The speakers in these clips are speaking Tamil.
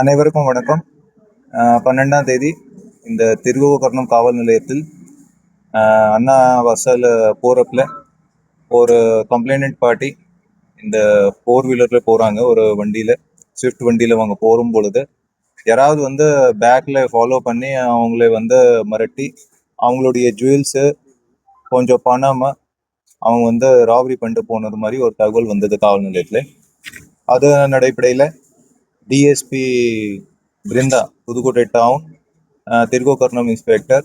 அனைவருக்கும் வணக்கம். 12ஆம் தேதி இந்த திருக்கோணம் காவல் நிலையத்தில் அண்ணா வாசல் போகிறப்பில் ஒரு கம்ப்ளைனட் பார்ட்டி இந்த 4 வீலரில் போகிறாங்க. ஒரு வண்டியில், ஸ்விஃப்ட் வண்டியில் அவங்க போகும் பொழுது யாராவது பேக்கில் ஃபாலோ பண்ணி அவங்கள மிரட்டி அவங்களுடைய ஜுவல்ஸு கொஞ்சம் பணமாக அவங்க ராபரி பண்ணிட்டு போனது மாதிரி ஒரு தகவல் வந்தது காவல் நிலையத்தில். அதன் அடிப்படையில் DSP Brinda, Pudukkottai town, Thirukkonam inspector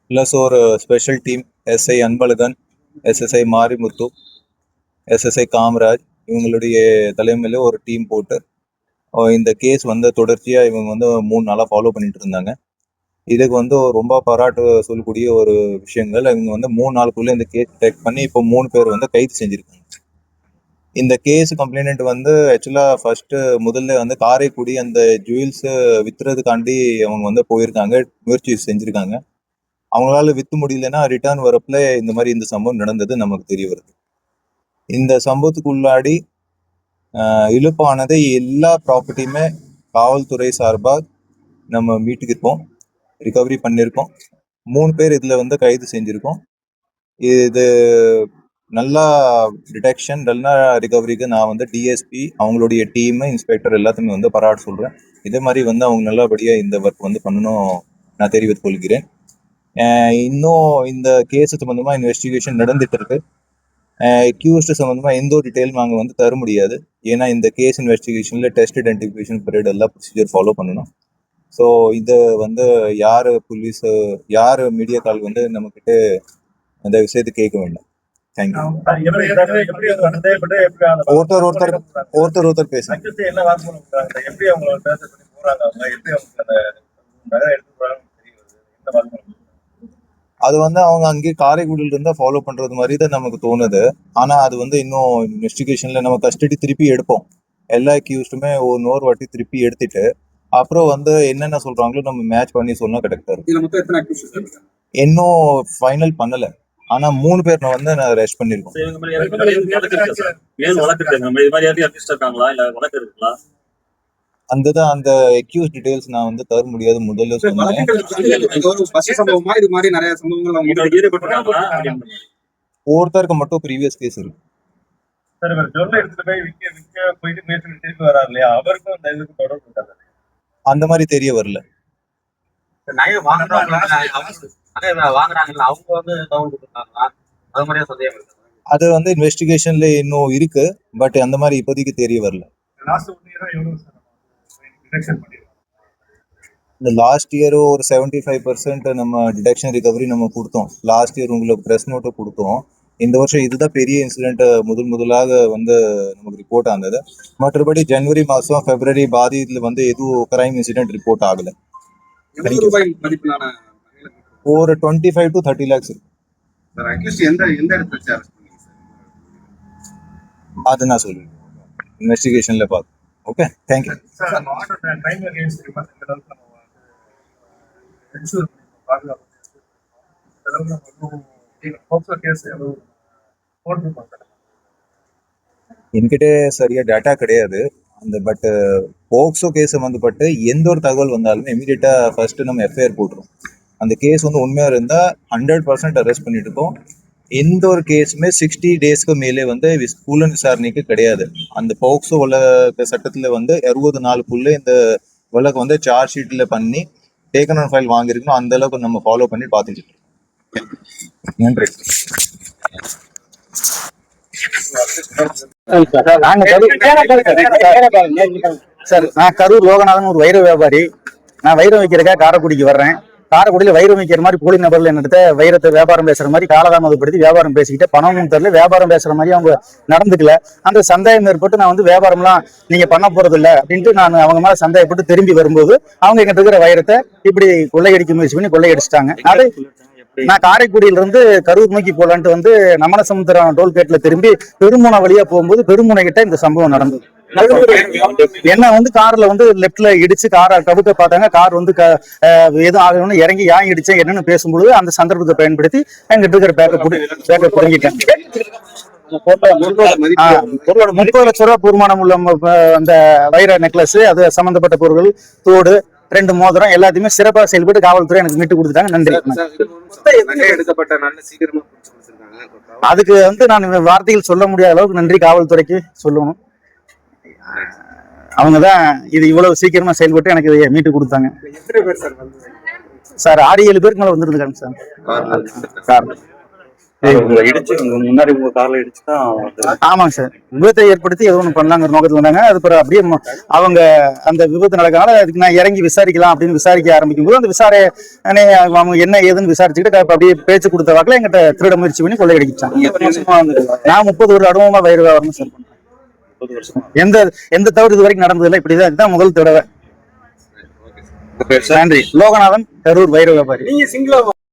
plus ஒரு special team SI Anbazhagan, SSI Marimuthu, SSI Kamaraj இவங்களுடைய தலைமையில் ஒரு டீம் போட்டு இந்த கேஸ் தொடர்ச்சியாக இவங்க 3 நாளாக ஃபாலோ பண்ணிட்டு இருந்தாங்க. இதுக்கு ரொம்ப பாராட்டு சொல்லக்கூடிய ஒரு விஷயங்கள். இவங்க 3 நாளுக்குள்ளே இந்த கேஸ் டேக் பண்ணி இப்போ 3 பேர் கைது செஞ்சுருக்காங்க. இந்த கேஸ் கம்ப்ளைனட் ஆக்சுவலாக ஃபர்ஸ்ட் முதல்ல காரைக்குடி அந்த ஜுவல்ஸ் வித்துறதுக்காண்டி அவங்க போயிருக்காங்க, முயற்சி செஞ்சுருக்காங்க. அவங்களால விற்று முடியலன்னா ரிட்டர்ன் வரப்புல இந்த சம்பவம் நடந்தது நமக்கு தெரிய வருது. இந்த சம்பவத்துக்கு உள்ளாடி இழுப்பானதை எல்லா ப்ராப்பர்ட்டியுமே காவல்துறை சார்பாக நம்ம மீட்டுக்கிருக்கோம், ரிகவரி பண்ணியிருக்கோம். 3 பேர் இதில் கைது செஞ்சுருக்கோம். இது நல்லா டிடெக்ஷன், நல்லா ரிகவரிக்கு நான் டிஎஸ்பி, அவங்களுடைய டீமு, இன்ஸ்பெக்டர் எல்லாத்தையுமே பாராட்டு சொல்கிறேன். இதே மாதிரி அவங்க நல்லபடியாக இந்த ஒர்க் பண்ணணும் நான் தெரிவித்துக் கொள்கிறேன். இன்னும் இந்த கேஸ் சம்பந்தமாக இன்வெஸ்டிகேஷன் நடந்துட்டு இருக்கு. அக்யூஸ்டு சம்பந்தமாக எந்த ஒரு டீட்டெயிலும் நாங்கள் தர முடியாது. ஏன்னா இந்த கேஸ் இன்வெஸ்டிகேஷனில் டெஸ்ட் ஐடென்டிஃபிகேஷன் பீரியட் எல்லாம் ப்ரொசீஜர் ஃபாலோ பண்ணணும். ஸோ இதை யார் போலீஸ், யார் மீடியா கால் நம்மக்கிட்ட அந்த விஷயத்தை கேட்க வேண்டாம். தேங்க்யூ. ஒருத்தர் பேசுங்க. அது அவங்க அங்கேயே காரைக்குடியில இருந்தா ஃபாலோ பண்றது மாதிரி தான் நமக்கு தோணுது. ஆனா அது இன்னும் இன்வெஸ்டிகேஷன்ல நம்ம கஸ்டடி திருப்பி எடுப்போம். எல்லா அக்யூஸ்டுமே ஒரு வாட்டி திருப்பி எடுத்துட்டு அப்புறம் என்னென்ன சொல்றாங்களோ நம்ம மேட்ச் பண்ணி சொன்னா கரெக்டா இருக்கும். இன்னும் ஃபைனல் பண்ணல. ஆனா 3 பேர் நான் அரெஸ்ட் பண்ணிருக்கோம். அந்த அக்யூஸ் டீடைல்ஸ் நான் தர முடியாது. முதல்ல சொன்னேன். ஒருத்தருக்கு மட்டும் ப்ரீவியஸ் கேஸ் இருக்கு. அந்த மாதிரி தெரிய வரல. அது இன்வெஸ்டிகேஷன்ல இன்னும் இருக்கு. பட் அந்த மாதிரி இப்போதைக்கு தெரிய வரல. இந்த லாஸ்ட் இயர் ஒரு 75% நம்ம டிடெக்ஷன் ரிகவரி நம்ம கொடுத்தோம். லாஸ்ட் இயர் உங்களுக்கு ப்ரெஸ் நோட்டை கொடுத்தோம். இந்த வருஷம் இதுதான் பெரிய இன்சிடென்ட் முதலாக நமக்கு ரிப்போர்ட் ஆனது. மற்றபடி ஜனவரி மாதம், பிப்ரவரி பாதியில் எதுவும் கிரைம் இன்சிடென்ட் ரிப்போர்ட் ஆகலை. ஒரு 25 to 30 lakhs இருக்கு. அது நான் சொல்லுவேன், இன்வெஸ்டிகேஷன்ல பார்த்து. Okay, thank you. என்கிட்ட சரியா டேட்டா கிடையாது. பட் போக்சோ கேஸ் சம்பந்தப்பட்டு எந்த ஒரு தகவல் வந்தாலும் இமீடியட்டா ஃபர்ஸ்ட் நம்ம எஃப்ஐஆர் போட்டுரும். அந்த கேஸ் உண்மையா இருந்தா 100% அரெஸ்ட் பண்ணிட்டு இருக்கோம். எந்த ஒரு கேஸுமே 60 daysக்கு மேலே புலன் விசாரணைக்கு கிடையாது. அந்த போக்சோ வழக்கு சட்டத்துல 60 நாளுக்குள்ள இந்த வழக்கு சார்ஜ் ஷீட்ல பண்ணி டேக்கன் ஆன் ஃபைல் வாங்கிருக்கணும். அந்த அளவுக்கு நம்ம ஃபாலோ பண்ணி பார்த்துட்டு இருக்கோம். நன்றி. சார், நான் கரூர் லோகநாதன், ஒரு வைர வியாபாரி. நான் வைரம் வைக்கிறதுக்காக காரைக்குடிக்கு வர்றேன். காரைக்குடியில வைரம் வைக்கிற மாதிரி போலி நபர்ல என்னிடத்த வைரத்தை வியாபாரம் பேசுற மாதிரி காலதாமதப்படுத்தி வியாபாரம் பேசிக்கிட்டு பணமும் தரல, வியாபாரம் பேசுற மாதிரி அவங்க நடந்துக்கல. அந்த சந்தேகம் ஏற்பட்டு நான் வியாபாரம்லாம் நீங்க பண்ண போறது இல்லை அப்படின்ட்டு நான் அவங்க மேல சந்தேகப்பட்டு திரும்பி வரும்போது அவங்க எங்கிட்ட இருக்கிற வைரத்தை இப்படி கொள்ளையடிக்க முயற்சி பண்ணி கொள்ளையடிச்சிட்டாங்க. அது நான் காரைக்குடியில இருந்து கரூர் நோக்கி போலான்ட்டு நமனசமுத்திரம் டோல்கேட்ல திரும்பி பெருமுனை வழியா போகும்போது பெருமுனை கிட்ட இந்த சம்பவம் நடந்தது. என்ன கார்ல லெப்ட்ல இடிச்சு காரை கவுக்க பார்த்தாங்க. கார் எதுவும் ஆகணும்னு இறங்கி ஏன் இடிச்சேன் என்னன்னு பேசும்பொழுது அந்த சந்தர்ப்பத்தை பயன்படுத்தி எங்கிட்ட இருக்கிற பேக்கப் புடுங்கிட்டேன். பொருளோட 30 லட்சம் ரூபாய் பூர்மானம் உள்ள அந்த வைர நெக்லஸ், அது சம்பந்தப்பட்ட பொருட்கள், தோடு, 2 மோதிரம் எல்லாத்தையுமே சிறப்பாக செயல்பட்டு காவல்துறை எனக்கு மீட்டு கொடுத்துட்டாங்க. நன்றி. எடுக்கப்பட்ட நல்ல சீக்கிரமா பிடிச்சு கொடுத்திருக்காங்க. அதுக்கு நான் வார்த்தைகள் சொல்ல முடியாத அளவுக்கு நன்றி காவல்துறைக்கு சொல்லணும். அவங்கதான் இது இவ்வளவு சீக்கிரமா செயல்பட்டு எனக்கு இதை மீட்டு கொடுத்தாங்க. எத்தனை பேர் சார் வந்து சார் 6-7 பேருக்கு மேல வந்துருக்காங்க சார். கார் முன்னாடி உங்க கார்ல இடிச்சு தான். ஆமாங்க சார், விபத்தை ஏற்படுத்தி ஏதோ ஒண்ணு பண்ணலாங்கிற நோக்கத்துல வந்தாங்க. அது பிறகு அப்படியே அவங்க அந்த விபத்து நடக்கனால அதுக்கு நான் இறங்கி விசாரிக்கலாம் அப்படின்னு விசாரிக்க ஆரம்பிக்கும் போது அந்த விசாரணை அவங்க என்ன ஏதுன்னு விசாரிச்சுக்கிட்டு அப்படியே பேச்சு கொடுத்த வாக்கில் எங்கிட்ட திருட முயற்சி பண்ணி கொள்ளையடிச்சாங்க. நான் 30 வருட அனுபவமா வைர வியாபாரம் சார் பண்றேன். 30 வருஷமா எந்த தவறு இது வரைக்கும் நடந்ததில்லை. இப்படிதான் இதுதான் முதல் தடவை. நன்றி. லோகநாதன், கரூர் வைர வியாபாரி. நீங்க சிங்கிளா